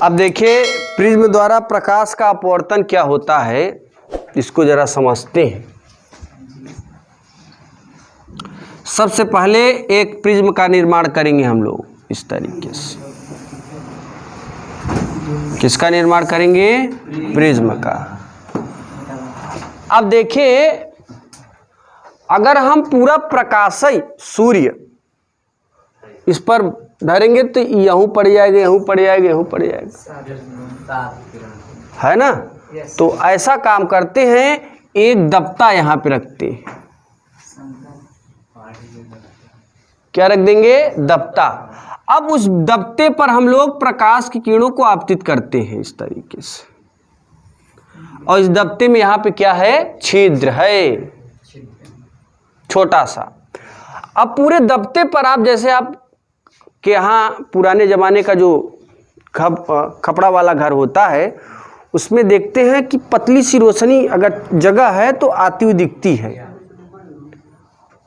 अब देखिए प्रिज्म द्वारा प्रकाश का अपवर्तन क्या होता है, इसको जरा समझते हैं। सबसे पहले एक प्रिज्म का निर्माण करेंगे हम लोग इस तरीके से। किसका निर्माण करेंगे? प्रिज्म का। अब देखिए अगर हम पूरा प्रकाशय सूर्य इस पर धरेंगे तो यहूं पड़ जाएगा, यहूं पड़ जाएगा, यहूं पड़ जाएगा, है ना। तो ऐसा काम करते हैं, एक दबता यहां पे रखते हैं। क्या रख देंगे? दबता। अब उस दबते पर हम लोग प्रकाश की किरणों को आपतित करते हैं इस तरीके से। और इस दबते में यहां पे क्या है? छिद्र है, छोटा सा। अब पूरे दबते पर आप जैसे आप के यहाँ पुराने ज़माने का जो खपड़ा वाला घर होता है उसमें देखते हैं कि पतली सी रोशनी अगर जगह है तो आती हुई दिखती है,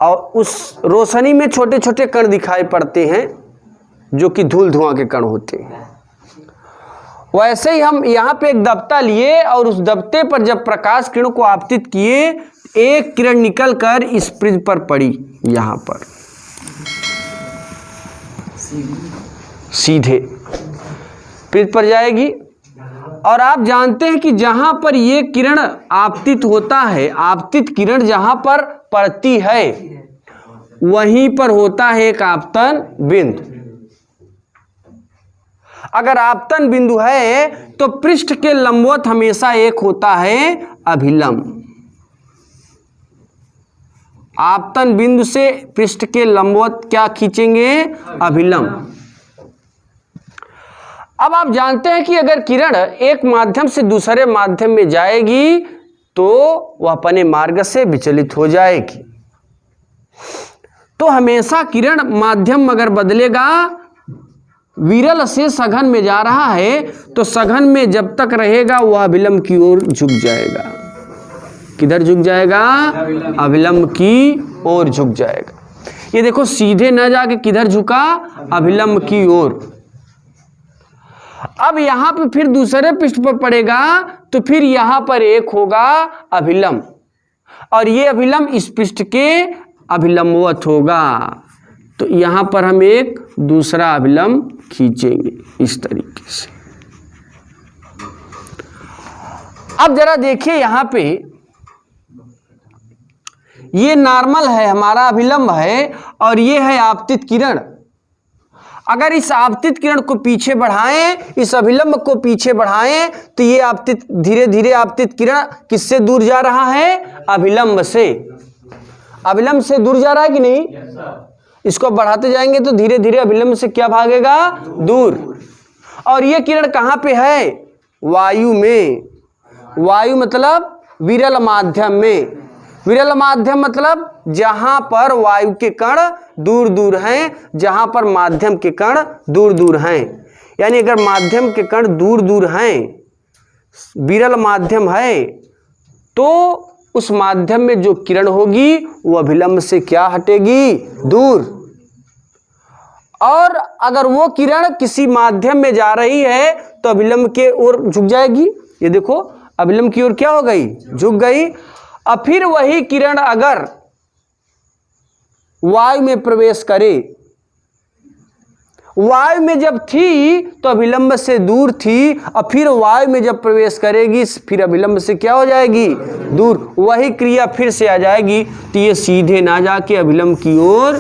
और उस रोशनी में छोटे छोटे कण दिखाई पड़ते हैं जो कि धूल धुआं के कण होते हैं। वैसे ही हम यहाँ पे एक दबता लिए और उस दबते पर जब प्रकाश किरणों को आपतित किए, एक किरण निकलकर इस प्रिज्म पर पड़ी, यहाँ पर सीधे प्रिज्म पर जाएगी। और आप जानते हैं कि जहां पर ये किरण आपतित होता है, आपतित किरण जहां पर पड़ती है वहीं पर होता है एक आपतन बिंदु। अगर आपतन बिंदु है तो पृष्ठ के लंबवत हमेशा एक होता है अभिलंब। आपतन बिंदु से पृष्ठ के लंबवत क्या खींचेंगे? अभिलंब। अब आप जानते हैं कि अगर किरण एक माध्यम से दूसरे माध्यम में जाएगी तो वह अपने मार्ग से विचलित हो जाएगी। तो हमेशा किरण माध्यम अगर बदलेगा, विरल से सघन में जा रहा है तो सघन में जब तक रहेगा वह अभिलंब की ओर झुक जाएगा। किधर झुक जाएगा? अभिलंब की ओर झुक जाएगा। ये देखो सीधे न जाके किधर झुका? अभिलंब की ओर। अब यहां पे फिर दूसरे पृष्ठ पर पड़ेगा तो फिर यहां पर एक होगा अभिलंब, और ये अभिलंब इस पृष्ठ के अभिलंबवत होगा। तो यहां पर हम एक दूसरा अभिलंब खींचेंगे इस तरीके से। अब जरा देखिए यहां पे ये नॉर्मल है, हमारा अभिलंब है, और ये है आपतित किरण। अगर इस आपतित किरण को पीछे बढ़ाएं, इस अभिलंब को पीछे बढ़ाएं तो ये आपतित धीरे धीरे आपतित किरण किससे दूर जा रहा है? अभिलंब से। अभिलंब से दूर जा रहा है कि नहीं? इसको बढ़ाते जाएंगे तो धीरे धीरे अभिलंब से क्या भागेगा? दूर। और ये किरण कहां पे है? वायु में। वायु मतलब विरल माध्यम में। विरल माध्यम मतलब जहां पर वायु के कण दूर दूर हैं, जहां पर माध्यम के कण दूर दूर हैं। यानी अगर माध्यम के कण दूर दूर हैं, विरल माध्यम है, तो उस माध्यम में जो किरण होगी वो अभिलंब से क्या हटेगी? दूर। और अगर वो किरण किसी माध्यम में जा रही है तो अभिलंब के ओर झुक जाएगी। ये देखो अभिलंब की ओर क्या हो गई? झुक गई। अब फिर वही किरण अगर वायु में प्रवेश करे, वायु में जब थी तो अभिलंब से दूर थी, और फिर वायु में जब प्रवेश करेगी फिर अभिलंब से क्या हो जाएगी? दूर। वही क्रिया फिर से आ जाएगी तो ये सीधे ना जाके अभिलंब की ओर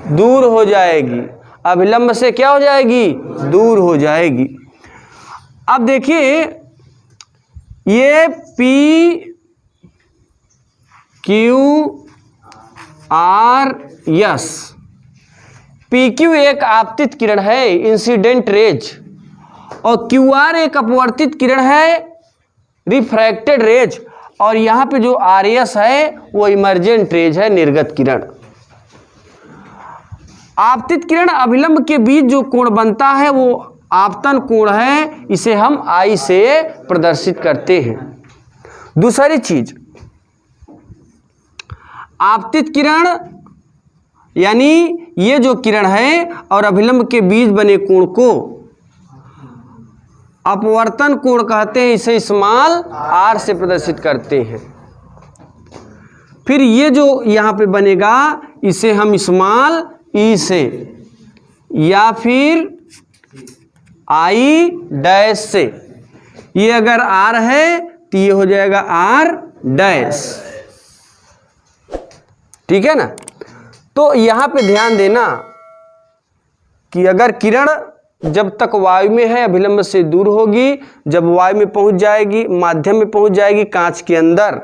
दूर हो जाएगी। अभिलंब से क्या हो जाएगी? दूर हो जाएगी। अब देखिए ये P Q R S, PQ एक आपतित किरण है, इंसिडेंट रेज, और QR एक अपवर्तित किरण है, रिफ्रैक्टेड रेज, और यहाँ पे जो RS है वो इमर्जेंट रेज है, निर्गत किरण। आपतित किरण अभिलंब के बीच जो कोण बनता है वो आपतन कोण है, इसे हम I से प्रदर्शित करते हैं। दूसरी चीज, आपतित किरण यानी ये जो किरण है और अभिलंब के बीच बने कोण को अपवर्तन कोण कहते हैं, इसे स्मॉल r से प्रदर्शित करते हैं। फिर ये जो यहाँ पे बनेगा इसे हम स्मॉल e से या फिर I डैश से, ये अगर r है तो ये हो जाएगा r डैश, ठीक है ना। तो यहाँ पे ध्यान देना कि अगर किरण जब तक वायु में है अभिलंब से दूर होगी, जब वायु में पहुंच जाएगी, माध्यम में पहुंच जाएगी कांच के अंदर,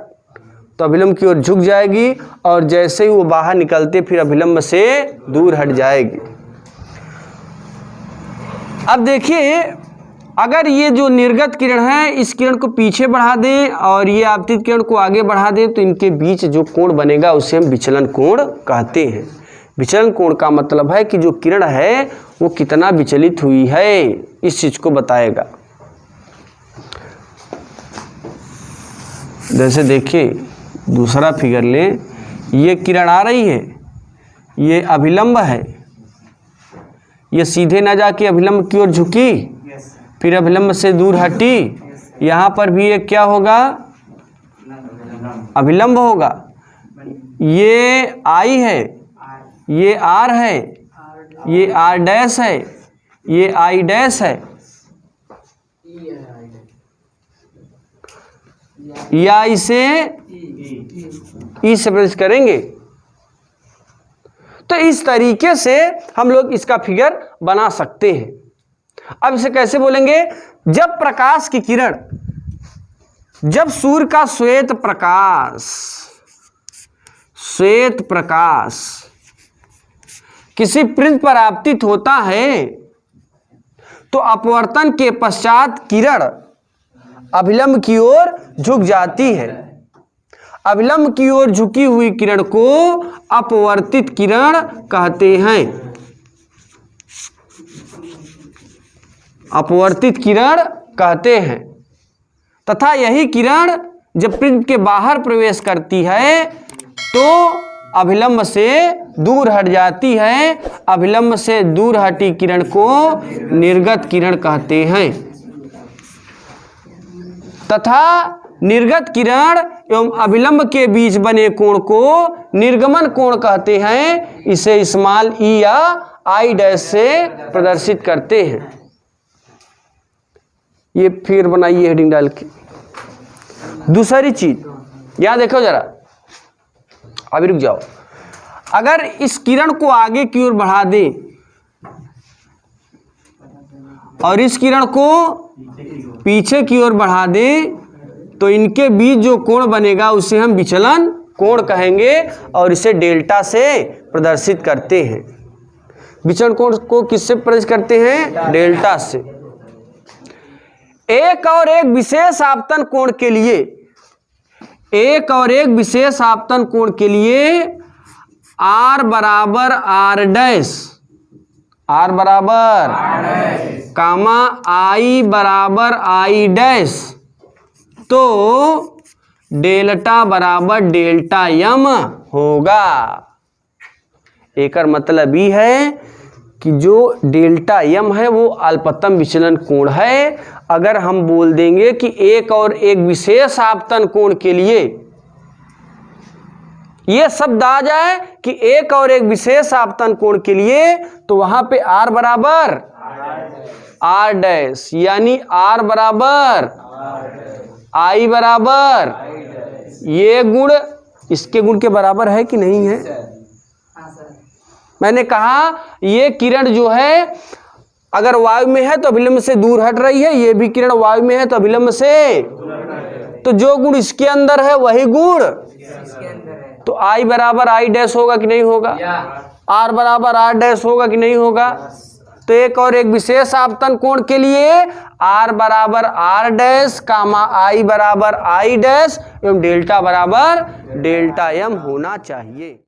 तो अभिलंब की ओर झुक जाएगी और जैसे ही वो बाहर निकलते फिर अभिलंब से दूर हट जाएगी। अब देखिए, अगर ये जो निर्गत किरण है इस किरण को पीछे बढ़ा दें और ये आपतित किरण को आगे बढ़ा दें तो इनके बीच जो कोण बनेगा उसे हम विचलन कोण कहते हैं। विचलन कोण का मतलब है कि जो किरण है वो कितना विचलित हुई है, इस चीज को बताएगा। जैसे देखिए दूसरा फिगर लें, ये किरण आ रही है, ये अभिलंब है, ये सीधे ना जाके अभिलंब की ओर झुकी, फिर अभिलंब से दूर हटी, यहाँ पर भी ये क्या होगा, अभिलंब होगा। ये I है, ये R है, ये R डैश है, ये I डैश है, या इसे E से प्रदर्शित करेंगे। तो इस तरीके से हम लोग इसका फिगर बना सकते हैं। अब इसे कैसे बोलेंगे, जब प्रकाश की किरण, जब सूर्य का श्वेत प्रकाश किसी पृष्ठ पर आपतित होता है तो अपवर्तन के पश्चात किरण अभिलंब की ओर झुक जाती है। अभिलंब की ओर झुकी हुई किरण को अपवर्तित किरण कहते हैं। अपवर्तित किरण कहते हैं। तथा यही किरण जब प्रिज्म के बाहर प्रवेश करती है तो अभिलंब से दूर हट जाती है। अभिलंब से दूर हटी किरण को निर्गत किरण कहते हैं। तथा निर्गत किरण एवं अभिलंब के बीच बने कोण को निर्गमन कोण कहते हैं। इसे स्मॉल ई या आई डैश से प्रदर्शित करते हैं। ये फिर बनाइए हेडिंग डाल के। दूसरी चीज यहां देखो जरा, अभी रुक जाओ। अगर इस किरण को आगे की ओर बढ़ा दें और इस किरण को पीछे की ओर बढ़ा दें तो इनके बीच जो कोण बनेगा उसे हम विचलन कोण कहेंगे और इसे डेल्टा से प्रदर्शित करते हैं। विचलन कोण को किससे प्रदर्शित करते हैं? डेल्टा से। एक और एक विशेष आपतन कोण के लिए, एक और एक विशेष आपतन कोण के लिए R बराबर R डैश, R बराबर कामा I बराबर I डैश, तो डेल्टा बराबर डेल्टा यम होगा। एक मतलब ये है कि जो डेल्टा यम है वो अल्पतम विचलन कोण है। अगर हम बोल देंगे कि एक और एक विशेष आपतन कोण के लिए, ये शब्द आ जाए कि एक और एक विशेष आपतन कोण के लिए, तो वहां पे R बराबर R डैश, यानी R बराबर I बराबर, ये गुण इसके गुण के बराबर है कि नहीं है? मैंने कहा ये किरण जो है अगर वायु में है तो अभिलंब से दूर हट रही है, ये भी किरण वायु में है तो अभिलंब से, तो जो गुण इसके अंदर है वही गुण, तो I बराबर I डैश होगा कि नहीं होगा? R बराबर R डैश होगा कि नहीं होगा? तो एक और एक विशेष आपतन कोण के लिए R बराबर R डैश कामा I बराबर I डैश एवं डेल्टा बराबर डेल्टा यम होना चाहिए।